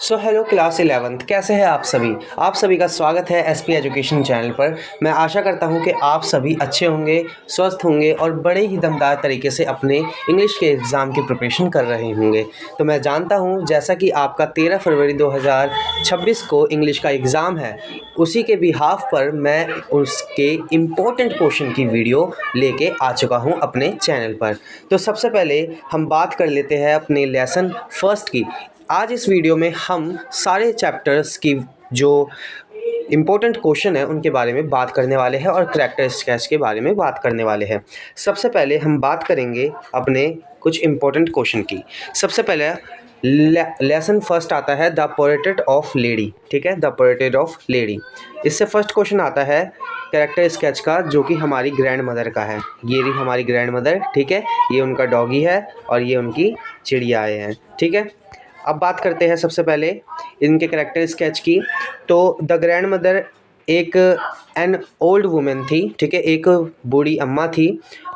So hello class 11th, कैसे हैं आप सभी का स्वागत है एसपी एजुकेशन चैनल पर। मैं आशा करता हूं कि आप सभी अच्छे होंगे, स्वस्थ होंगे और बड़े ही दमदार तरीके से अपने इंग्लिश के एग्ज़ाम की प्रिपरेशन कर रहे होंगे। तो मैं जानता हूं जैसा कि आपका 13 फरवरी 2026 को इंग्लिश का एग्ज़ाम है, उसी के बिहाफ पर मैं उसके इम्पोर्टेंट क्वेश्चन की वीडियो लेके आ चुका हूं अपने चैनल पर। तो सबसे पहले हम बात कर लेते हैं अपने लेसन फर्स्ट की। आज इस वीडियो में हम सारे चैप्टर्स की जो इम्पोर्टेंट क्वेश्चन है उनके बारे में बात करने वाले हैं और करैक्टर स्केच के बारे में बात करने वाले हैं। सबसे पहले हम बात करेंगे अपने कुछ इम्पोर्टेंट क्वेश्चन की। सबसे पहले लेसन फर्स्ट आता है द पोर्ट्रेट ऑफ लेडी। ठीक है, द पोर्ट्रेट ऑफ लेडी। इससे फर्स्ट क्वेश्चन आता है कैरेक्टर स्केच का, जो कि हमारी ग्रैंड मदर का है। ये रही हमारी ग्रैंड मदर। ठीक है, ये उनका डॉगी है और ये उनकी चिड़ियाएँ हैं। ठीक है, अब बात करते हैं सबसे पहले इनके कैरेक्टर स्केच की। तो द ग्रैंड मदर एक एन ओल्ड वुमेन थी। ठीक है, एक बूढ़ी अम्मा थी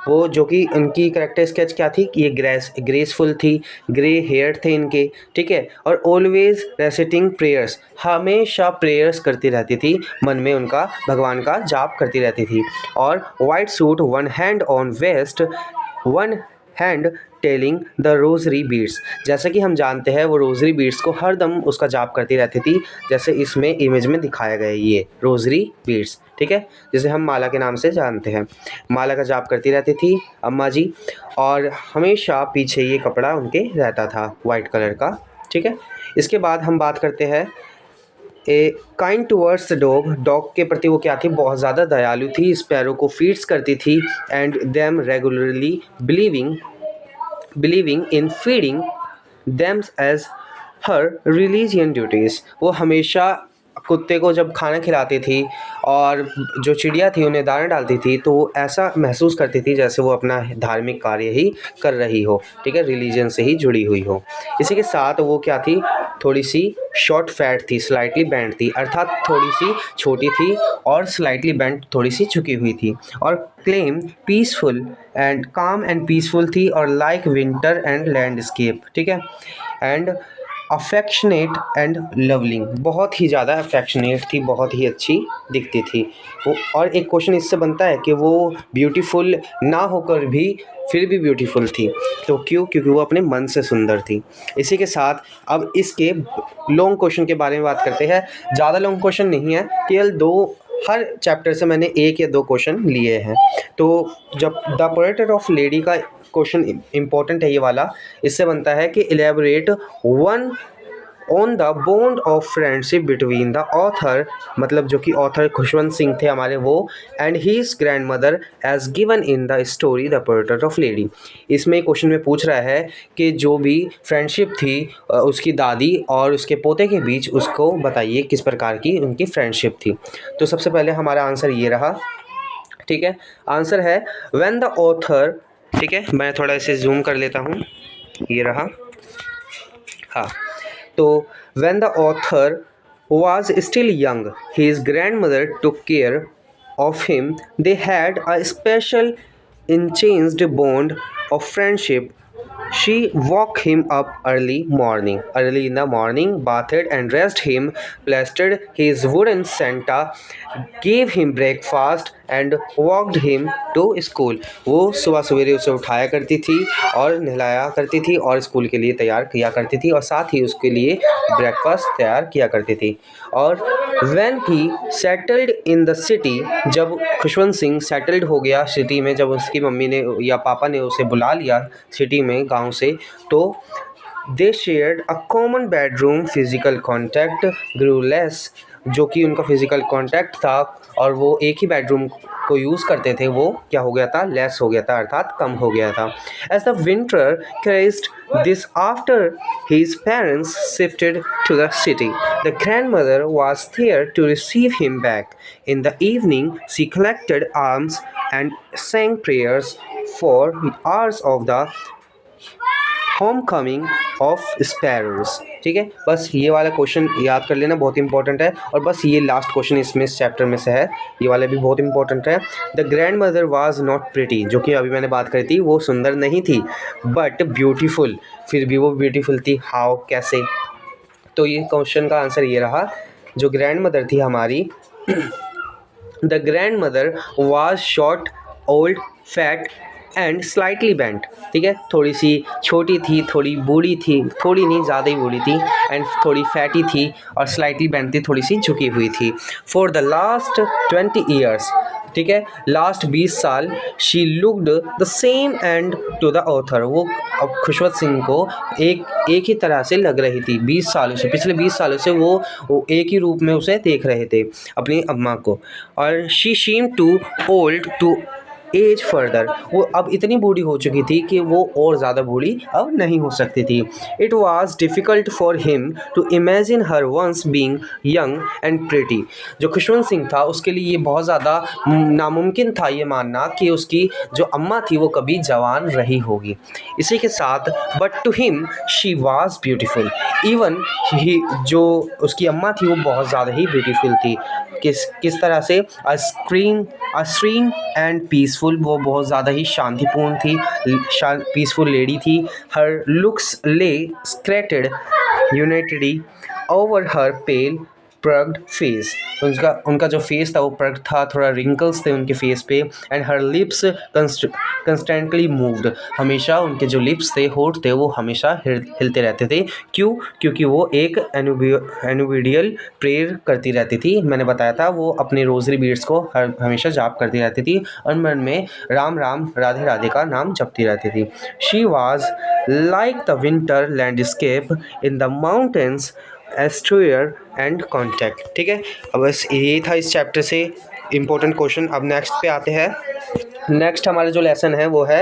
वो, जो कि उनकी कैरेक्टर स्केच क्या थी कि ये ग्रेसफुल थी, ग्रे हेयर थे इनके। ठीक है, और ऑलवेज रेसिटिंग प्रेयर्स, हमेशा प्रेयर्स करती रहती थी, मन में उनका भगवान का जाप करती रहती थी। और white suit, one hand on waist, one hand telling the rosary beads. जैसे कि हम जानते हैं वो रोजरी बीड्स को हर दम उसका जाप करती रहती थी, जैसे इसमें इमेज में दिखाया गया ये रोजरी बीड्स। ठीक है, जिसे हम माला के नाम से जानते हैं। माला का जाप करती रहती थी अम्मा जी, और हमेशा पीछे ये कपड़ा उनके रहता था वाइट कलर का। ठीक है, इसके बाद हम बात करते हैं a kind towards the dog. Dog के प्रति वो क्या थी, बहुत ज़्यादा दयालु थी, स्पैरो को फीड्स करती थी। And them regularly believing in feeding them as her religion duties. वो हमेशा कुत्ते को जब खाना खिलाती थी और जो चिड़िया थी उन्हें दाना डालती थी, तो वो ऐसा महसूस करती थी जैसे वो अपना धार्मिक कार्य ही कर रही हो। ठीक है, रिलीजन से ही जुड़ी हुई हो। इसी के साथ वो क्या थी, थोड़ी सी शॉर्ट फैट थी, स्लाइटली बेंट थी, अर्थात थोड़ी सी छोटी थी और स्लाइटली बेंट, थोड़ी सी झुकी हुई थी। और क्लेम पीसफुल एंड काम एंड पीसफुल थी, और लाइक विंटर एंड लैंडस्केप। ठीक है, एंड अफेक्शनेट एंड लवलिंग, बहुत ही ज़्यादा अफेक्शनेट थी, बहुत ही अच्छी दिखती थी वो। और एक क्वेश्चन इससे बनता है कि वो ब्यूटीफुल ना होकर भी फिर भी ब्यूटीफुल थी, तो क्यों? क्योंकि वो अपने मन से सुंदर थी। इसी के साथ अब इसके लॉन्ग क्वेश्चन के बारे में बात करते हैं। ज़्यादा लॉन्ग क्वेश्चन नहीं है, केवल दो, हर चैप्टर से मैंने एक या दो क्वेश्चन लिए हैं। तो जब द पोर्ट्रेट ऑफ लेडी का क्वेश्चन इम्पोर्टेंट है ये वाला, इससे बनता है कि elaborate one on the bond of friendship between the author, मतलब जो कि ऑथर खुशवंत सिंह थे हमारे, वो and his grandmother as given in the story the portrait of lady. इसमें क्वेश्चन में पूछ रहा है कि जो भी फ्रेंडशिप थी उसकी दादी और उसके पोते के बीच, उसको बताइए किस प्रकार की उनकी फ्रेंडशिप थी। तो सबसे पहले हमारा आंसर ये रहा। ठीक है, आंसर है व्हेन द ऑथर। ठीक है, मैं थोड़ा इसे जूम कर लेता हूँ, ये रहा। हाँ, तो when the author was still young, his grandmother took care of him. They had a special enhanced bond of friendship. She woke him up early in the morning, bathed and dressed him, plastered his wooden Santa, gave him breakfast and walked him to school. वो सुबह सवेरे उसे उठाया करती थी और नहलाया करती थी और स्कूल के लिए तैयार किया करती थी, और साथ ही उसके लिए ब्रेकफास्ट तैयार किया करती थी। और when he settled in the city, जब खुशवंत सिंह सेटल्ड हो गया सिटी में, जब उसकी मम्मी ने या पापा ने उसे बुला लिया सिटी में गांव से, तो they shared a common bedroom, physical contact grew less, जो कि उनका फिजिकल कॉन्टैक्ट था और वो एक ही बेडरूम को यूज़ करते थे, वो क्या हो गया था, लेस हो गया था, अर्थात कम हो गया था। As the winter crazed this after his parents shifted to the city, the grandmother was there to receive him back. In the evening, she collected alms and sang prayers for hours of the homecoming of sparrows. ठीक है, बस ये वाला question याद कर लेना, बहुत important है। और बस ये लास्ट क्वेश्चन इसमें इस चैप्टर में से है, ये वाला भी बहुत इंपॉर्टेंट है। The grand mother was not pretty, जो कि अभी मैंने बात करी थी, वो सुंदर नहीं थी, बट ब्यूटीफुल, फिर भी वो ब्यूटीफुल थी। हाउ, कैसे? तो ये क्वेश्चन का आंसर ये रहा, जो ग्रैंड मदर थी हमारी, the grand mother was short, old, fat and slightly bent. ठीक है, थोड़ी सी छोटी थी, थोड़ी बूढ़ी थी, थोड़ी नहीं ज़्यादा ही बूढ़ी थी, एंड थोड़ी फैटी थी और स्लाइटली बेंट थी, थोड़ी सी झुकी हुई थी। फॉर द लास्ट 20 ईयर्स, ठीक है, लास्ट 20 साल, she looked the same and to the author, वो अब खुशवंत सिंह को एक ही तरह से लग रही थी। 20 सालों से, पिछले 20 सालों से वो एक ही रूप में उसे देख रहे थे, अपनी अम्मा को। और she seem too old to age further, वो अब इतनी बूढ़ी हो चुकी थी कि वो और ज़्यादा बूढ़ी अब नहीं हो सकती थी। It was difficult for him to imagine her once being young and pretty, जो खुशवंत सिंह था उसके लिए ये बहुत ज़्यादा नामुमकिन था ये मानना कि उसकी जो अम्मा थी वो कभी जवान रही होगी। इसी के साथ but to him she was beautiful, even he जो उसकी अम्मा थी वो बहुत ज़्यादा ही ब्यूटीफुल थी। किस तरह से, स्ट्रीन एंड पीसफुल, वो बहुत ज़्यादा ही शांतिपूर्ण थी, पीसफुल लेडी थी। हर लुक्स ले स्क्रेटेड यूनिटरी ओवर हर पेल प्रग्ड फेस, उनका जो फेस था वो प्रग्ड था, थोड़ा रिंकल्स थे उनके फेस पे। And her lips constantly moved, हमेशा उनके जो लिप्स थे, होठ थे, वो हमेशा हिलते रहते थे। क्यों? क्योंकि वो एक एनुविडियल प्रेयर करती रहती थी। मैंने बताया था वो अपने रोजरी बीड्स को हमेशा जाप करती रहती थी और मन में राम राम राधे राधे का नाम जपती रहती थी। She was like the winter landscape in the mountains, एस्ट्रोयर एंड कॉन्टैक्ट। ठीक है, अब बस यही था इस चैप्टर से इम्पोर्टेंट क्वेश्चन। अब नेक्स्ट पे आते हैं। नेक्स्ट हमारा जो लेसन है वो है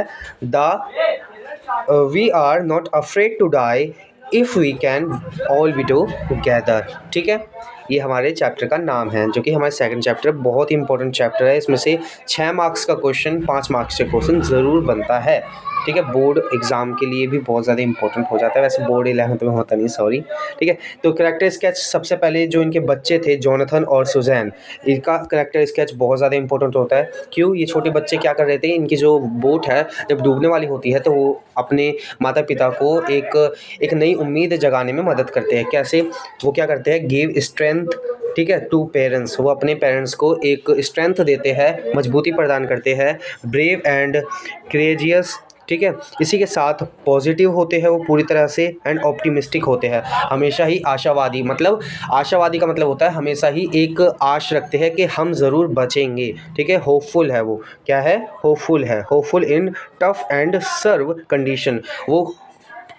we are not afraid to die if we can all be together. ठीक है, ये हमारे चैप्टर का नाम है, जो कि हमारे सेकंड चैप्टर बहुत ही इंपॉर्टेंट चैप्टर है। इसमें से 6 मार्क्स का क्वेश्चन, 5 मार्क्स का क्वेश्चन ज़रूर बनता है। ठीक है, बोर्ड एग्ज़ाम के लिए भी बहुत ज़्यादा इंपॉर्टेंट हो जाता है, वैसे बोर्ड 11th में होता नहीं, सॉरी। ठीक है, तो करेक्टर स्केच सबसे पहले जो इनके बच्चे थे जोनाथन और सुजैन, इनका करेक्टर स्केच बहुत ज़्यादा इंपॉर्टेंट होता है। क्यों? ये छोटे बच्चे क्या कर रहे थे, इनकी जो बोट है जब डूबने वाली होती है तो वो अपने माता पिता को एक नई उम्मीद जगाने में मदद करते हैं। कैसे? वो क्या करते हैं, गिव स्ट्रेंथ, ठीक है, टू पेरेंट्स, वो अपने पेरेंट्स को एक स्ट्रेंथ देते हैं, मजबूती प्रदान करते हैं। ब्रेव एंड करेजियस, ठीक है, इसी के साथ पॉजिटिव होते हैं वो पूरी तरह से, एंड ऑप्टिमिस्टिक होते हैं, हमेशा ही आशावादी। मतलब आशावादी का मतलब होता है हमेशा ही एक आश रखते हैं कि हम ज़रूर बचेंगे। ठीक है, होपफुल है वो, क्या है, होपफुल है, hopeful in tough and severe condition, वो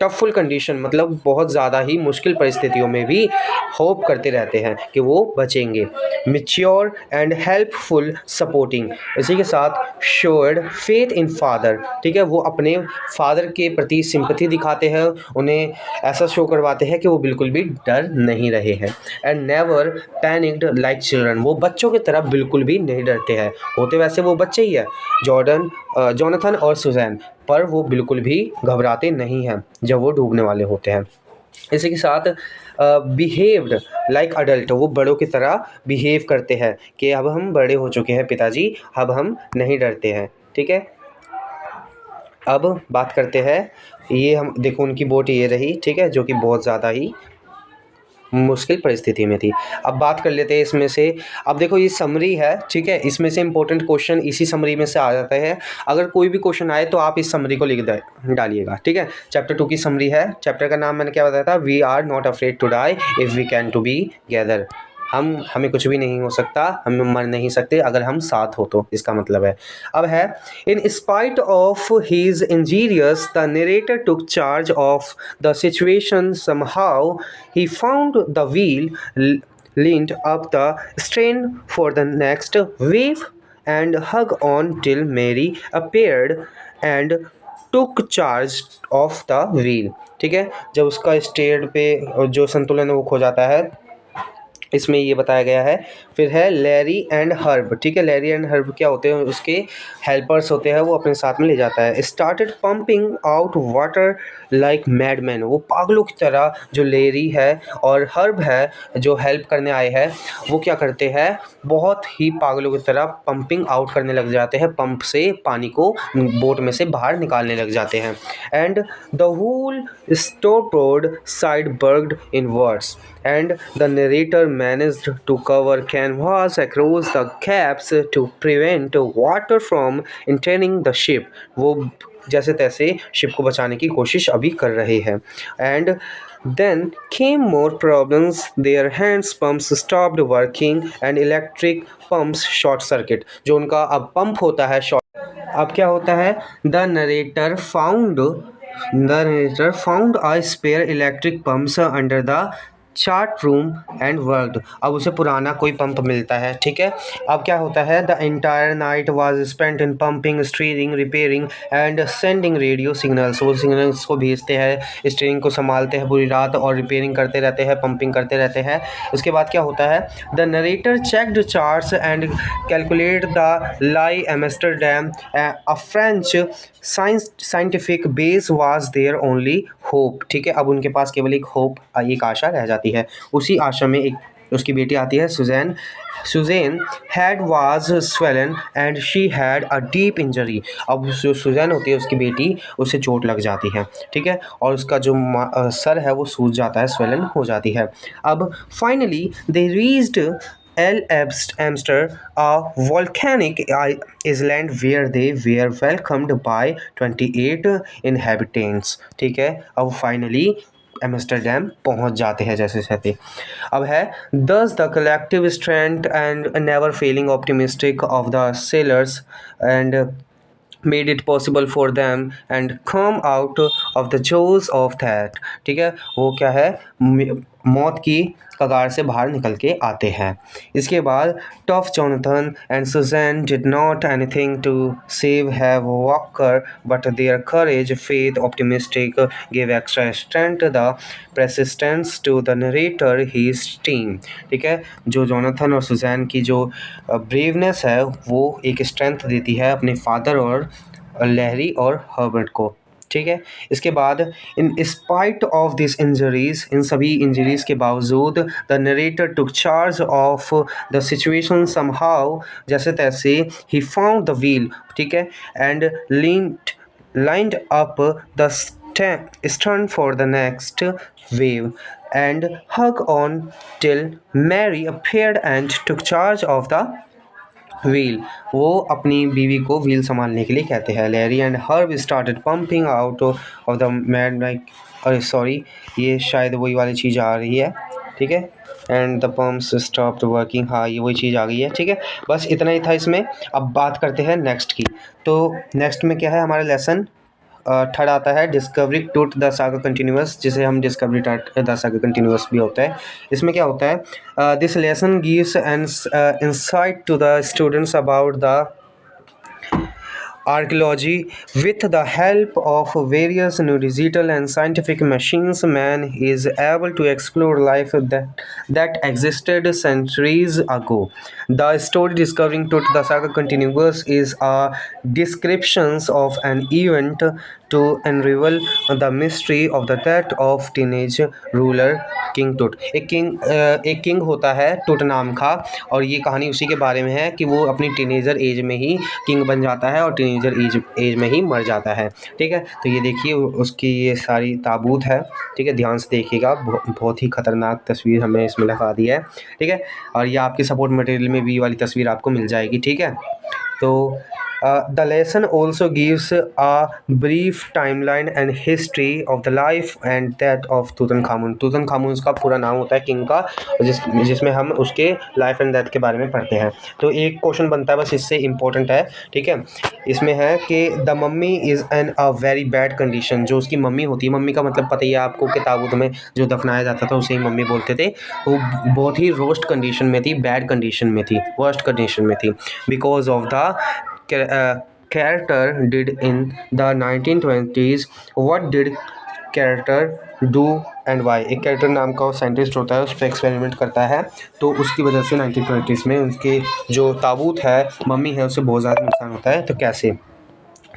टफुल कंडीशन मतलब बहुत ज़्यादा ही मुश्किल परिस्थितियों में भी होप करते रहते हैं कि वो बचेंगे। मैच्योर एंड हेल्पफुल सपोर्टिंग, इसी के साथ शोर्ड फेथ इन फादर, ठीक है, वो अपने फादर के प्रति सिंपैथी दिखाते हैं, उन्हें ऐसा शो करवाते हैं कि वो बिल्कुल भी डर नहीं रहे हैं। And never panicked like children, वो बच्चों की तरह बिल्कुल भी नहीं डरते हैं, होते वैसे वो बच्चे ही है जोनाथन और सुजैन, पर वो बिल्कुल भी घबराते नहीं हैं जब वो डूबने वाले होते हैं। इसी के साथ बिहेव्ड लाइक अडल्ट, वो बड़ों की तरह बिहेव करते हैं कि अब हम बड़े हो चुके हैं पिताजी, अब हम नहीं डरते हैं। ठीक है, अब बात करते हैं, ये हम देखो उनकी बोट ये रही, ठीक है, जो कि बहुत ज़्यादा ही मुश्किल परिस्थिति में थी। अब बात कर लेते हैं इसमें से। अब देखो ये समरी है, ठीक है, इसमें से इंपॉर्टेंट क्वेश्चन इसी समरी में से आ जाता है। अगर कोई भी क्वेश्चन आए तो आप इस समरी को लिख डालिएगा। ठीक है, चैप्टर 2 की समरी है। चैप्टर का नाम मैंने क्या बताया था, we are not afraid to die if we can together, हमें कुछ भी नहीं हो सकता, हम मर नहीं सकते अगर हम साथ हो तो, इसका मतलब है। अब है, in spite of his injuries the narrator took charge of the situation, somehow he found the wheel leaned up the strain for the next wave and hung on till Mary appeared and took charge of the wheel। ठीक है, जब उसका stair पे जो संतुलन है वो खो जाता है, इसमें ये बताया गया है। फिर है लैरी एंड हर्ब, ठीक है, लैरी एंड हर्ब क्या होते हैं, उसके हेल्पर्स होते हैं, वो अपने साथ में ले जाता है। Started pumping out water like madman, वो पागलों की तरह जो लेरी है और हर्ब है जो हेल्प करने आए हैं, वो क्या करते हैं, बहुत ही पागलों की तरह पंपिंग आउट करने लग जाते हैं, पंप से पानी को बोट में से बाहर निकालने लग जाते हैं। And the whole starboard side burst in words, and the narrator managed to cover canvas across the gaps to prevent water from entering the ship. वो जैसे तैसे शिप को बचाने की कोशिश अभी कर रहे हैं। And then came more problems. Their hands pumps stopped working and electric pumps short circuit. जो उनका अब पंप होता है अब क्या होता है, the narrator found a spare electric pumps under the chart room and worked. अब उसे पुराना कोई पंप मिलता है, ठीक है। अब क्या होता है, the entire night was spent in pumping, steering, repairing and sending radio signals. वो सिग्नल्स को भेजते हैं, स्टीयरिंग को संभालते हैं पूरी रात और रिपेयरिंग करते रहते हैं, पंपिंग करते रहते हैं। उसके बाद क्या होता है, the narrator checked charts and calculate the Ile Amsterdam, a French scientific base was their only hope, ठीक है। अब उनके पास केवल एक होप, एक आशा रह जाती है। उसी आशा में एक उसकी बेटी आती है, Suzanne head was swollen and she had a deep injury. अब जो सुजैन होती है उसकी बेटी, उसे चोट लग जाती है, ठीक है, और उसका जो सर है वो सूज जाता है, स्वेलन हो जाती है। अब फाइनली दे रीच्ड एल एम्स्टर, a volcanic island where they were welcomed by 28 inhabitants, ठीक है। अब फाइनली एम्स्टरडैम पहुंच जाते हैं जैसे जैसे। अब है thus the collective strength and never failing optimistic of the sailors and made it possible for them and come out of the jaws of that, ठीक है। वो क्या है, मौत की कगार से बाहर निकल के आते हैं। इसके बाद tough Jonathan and Suzanne did not anything to save have walker but their courage, faith, optimistic give extra strength the persistence to the narrator his team, ठीक है। जो जोनाथन और सुजैन की जो ब्रेवनेस है वो एक स्ट्रेंथ देती है अपने फादर और लहरी और हर्बर्ट को, ठीक है। इसके बाद in spite of this injuries, इन सभी इंजरीज के बावजूद the narrator took charge of the situation somehow, जैसे तैसे ही फाउंड द व्हील, ठीक है, and lined up the stern for the next wave and hung on till Mary appeared and took charge of the wheel. वो अपनी बीवी को wheel संभालने के लिए कहते हैं। Larry and herb started pumping out of the mad like, अरे सॉरी, ये शायद वही वाली चीज़ आ रही है, ठीक है। And the pumps stopped working, हाँ ये वही चीज़ आ गई है, ठीक है। बस इतना ही था इसमें। अब बात करते हैं नेक्स्ट की। तो नेक्स्ट में क्या है हमारा लेसन, थर्ड आता है डिस्कवरी टूट द सागा कंटिन्यूअस, जिसे हम डिस्कवरी द सागा कंटिन्यूअस भी होता है। इसमें क्या होता है, this lesson gives an insight to the students about the archaeology. With the help of various new digital and scientific machines, man is able to explore life that existed centuries ago. The story discovering Tut the Saga Continuous is a description of an event to unravel the mystery of the death of teenage ruler king टुट। एक king होता है टुट नाम का, और ये कहानी उसी के बारे में है कि वो अपनी टीनेजर एज में ही किंग बन जाता है और टीनेजर एज में ही मर जाता है, ठीक है। तो ये देखिए उसकी ये सारी ताबूत है, ठीक है, ध्यान से देखिएगा, बहुत ही खतरनाक तस्वीर हमें इसमें लगा दी है, ठीक है। और ये आपके सपोर्ट मटेरियल में भी वाली तस्वीर आपको मिल जाएगी, ठीक है। तो the lesson also gives a brief timeline and history of the life and death of Tutankhamun. Tutankhamun उसका पूरा नाम होता है किंग का, जिसमें हम उसके लाइफ एंड डेथ के बारे में पढ़ते हैं। तो एक क्वेश्चन बनता है बस, इससे इम्पोर्टेंट है, ठीक है। इसमें है कि the mummy is an a very bad condition. जो उसकी मम्मी होती है, मम्मी का मतलब पता ही है आपको कि ताबूत में जो दफनाया जाता था उसे ही मम्मी बोलते थे, वो बहुत ही रोस्ट कंडीशन में थी, बैड कंडीशन में थी, वर्स्ट कंडीशन में थी, because of the character did in the 1920s. What did character do and why? एक कैरेक्टर नाम का साइंटिस्ट होता है, उस पर एक्सपेरिमेंट करता है, तो उसकी वजह से 1920s में उसके जो ताबूत है, मम्मी है, उसे बहुत ज़्यादा नुकसान होता है। तो कैसे?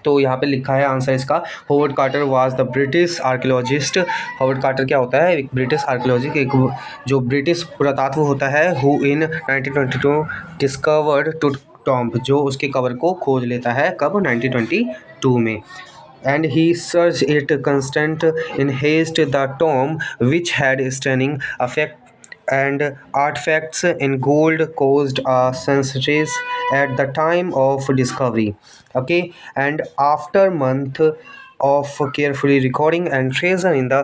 तो यहाँ पे लिखा है आंसर इसका, Howard Carter was the British archaeologist. Howard Carter क्या होता है? एक ब्रिटिश आर्कियोलॉजिस्ट, एक जो ब्रिटिश पुरातत्व होता है, who in 1922 discovered to tomb, जो उसके कवर को खोज लेता है कब? 1922 में। And he searched it constant in haste the tomb, which had stunning effect and artifacts in gold caused a sensation at the time of discovery. Okay, and after month of carefully recording and treasure in the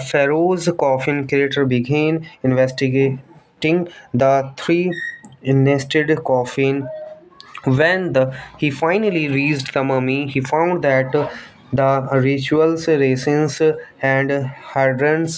pharaoh's coffin, creator began investigating the three nested coffin. When he finally reached the mummy, he found that the rituals, raisins and hydrants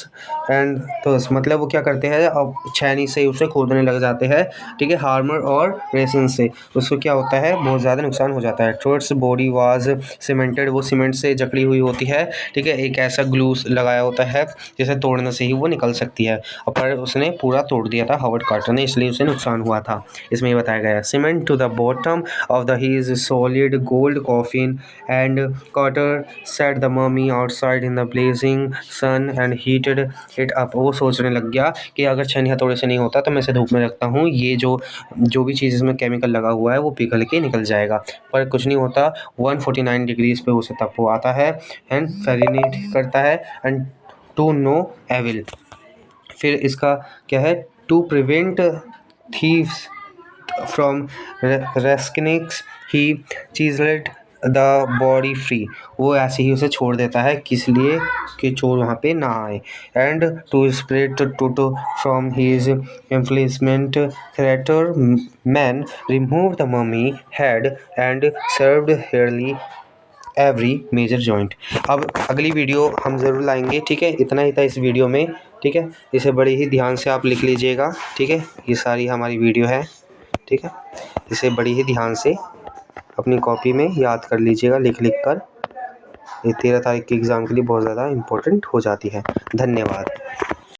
and thus मतलब वो क्या करते हैं, अब छेनी से उसे खोदने लग जाते हैं, ठीक है, हार्मर और रेसिन से, उसको क्या होता है, बहुत ज़्यादा नुकसान हो जाता है। ट्रोट्स बॉडी वाज सीमेंटेड, वो सीमेंट से जकड़ी हुई होती है, ठीक है, एक ऐसा ग्लू लगाया होता है जिसे तोड़ने से ही वो निकल सकती है, और पर उसने पूरा तोड़ दिया था हॉवर्ड कार्टर ने, इसलिए उसे नुकसान हुआ था। इसमें ये बताया गया है, cement to the bottom of the his solid gold coffin, and Carter set the mummy outside in the blazing sun and heated it up। वो सोचने लग गया कि अगर छेनी हथौड़े से नहीं होता तो मैं इसे धूप में रखता हूँ, ये जो भी चीज़ इसमें केमिकल लगा हुआ है वो पिघल के निकल जाएगा, पर कुछ नहीं होता। 149 डिग्रीज पे उसे तप आता है एंड फेरिनेट करता है, एंड टू नो एविल। फिर इसका क्या है, to prevent thieves from Raskinics, he chiseled the body free। वो ऐसे ही उसे छोड़ देता है, किस लिए? कि चोर वहाँ पे ना आए। एंड टू स्प्रेड टूटो from his emplacement, crater man remove the mummy head and served हेयरली एवरी मेजर जॉइंट। अब अगली वीडियो हम ज़रूर लाएंगे, ठीक है, इतना ही था इस वीडियो में, ठीक है, इसे बड़े ही ध्यान से आप लिख लीजिएगा, ठीक है, ये सारी हमारी वीडियो है, ठीक है, इसे बड़ी ही ध्यान से अपनी कॉपी में याद कर लीजिएगा, लिख कर। ये 13 तारीख के एग्ज़ाम के लिए बहुत ज़्यादा इम्पोर्टेंट हो जाती है। धन्यवाद।